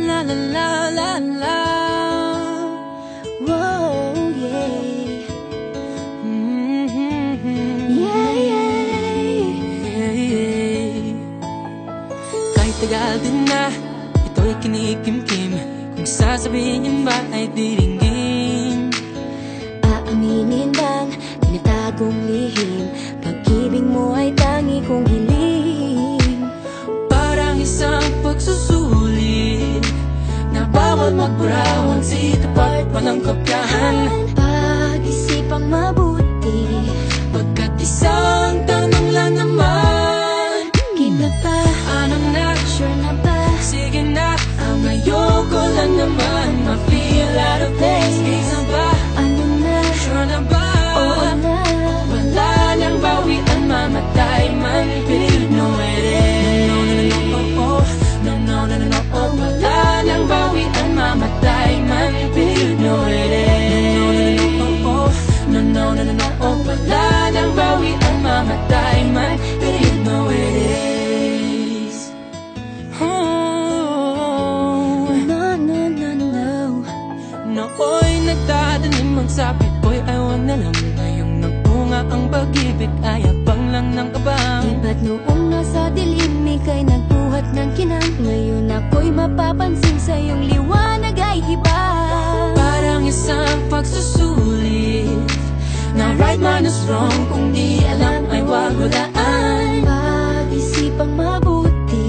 la la la la la. Whoa, yeah. Yeah, yeah. Kahit tagal din na ito'y kinikimkim, kung sasabihin ba ay diringgin. Aaminin bang tinatagong lihim, pag-ibig mo ay tangi kong hiling. Parang isang pagsusulit na bawal magburawan, sitapat walang kopyahan. Pag-isipang mabuti, Pagkat isang tanong lang naman, kita pa, anong na? sure na ba? Sige na, ang ayoko lang naman ma-feel out of place. Isa ba? Ano na? Sure na ba? Oo na. Wala nang bawian, mamatay man, believe no it is. No, no, no, no, oh, oh. No, no, no, no, no, oh. Wala nang bawian, mamatay man, believe no it is. No, no, no, no, oh, oh. Wala nang bawian, mamatay man, believe no it is. Oh, No, no, no, no. nooy nagdadanim ang sapit ko'y ayaw na lang. Ngayong nagbunga ang pag-ibig ay abang lang ng kabang. Di ba't noong nasa dilim ika'y nagbuhat ng kinang, ngayon ako'y mapapansin sa iyong liwanag ay iba. Parang isang pagsusulit na right minus wrong, kung di alam ay wag hulaan. Pag-isipang mabuti,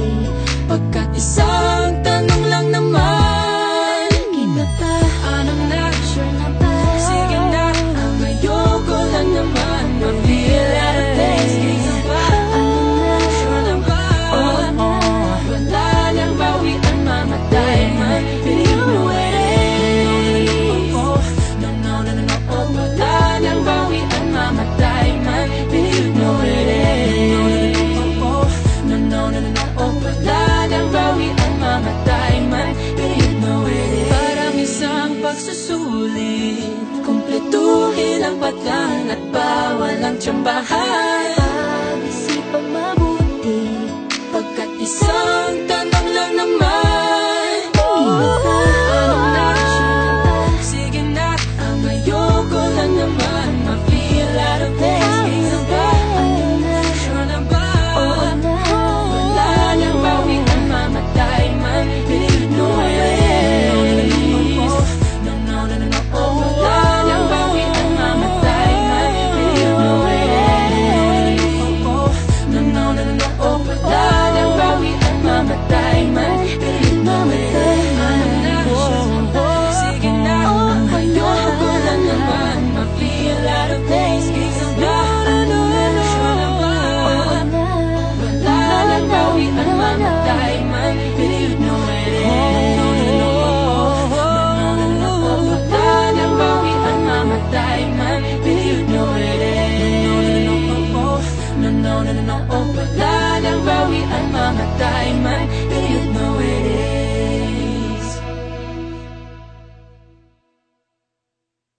Pagkat isang tanong lang naman, kita pa, anong na? sure na ba? Sige na, ang ayoko lang naman ma-feel out of place. Isa ba? Ano na? Sure na ba? Oo na. Wala nang bawian, mamatay man, believe no it is. No, no, no, no, oh. Wala nang bawian, mamatay man, believe no it is. No, no, no, no, oh. Wala nang bawian, mamatay man, believe no it is. Parang isang pagsusulit, kumpletuhin ang patlang at bawal ang tsambahan. Pag-isipang mabuti, Pagkat isang tanong lang naman, kita pa, anong na? sure na ba? Sige na, ang ayoko lang naman ma-feel out of place. Isa ba? Ano na? Sure na ba? Oo na. Wala nang bawian, mamatay man, believe no it is. No, no, no, no, no, oh. Wala nang bawian, mamatay man, believe no it is. No, no, no, no, no, oh. Wala nang bawian, mamatay man, believe no it is. Ano na? Sige na, ang ayoko lang naman ma-feel out of place. Isa ba? Sure na ba? Oo na. Wala nang bawian, mamatay man, believe no it is. Wala nang bawian, mamatay man, believe no it is. No, no, no, no, oh. Wala nang bawian, mamatay man, believe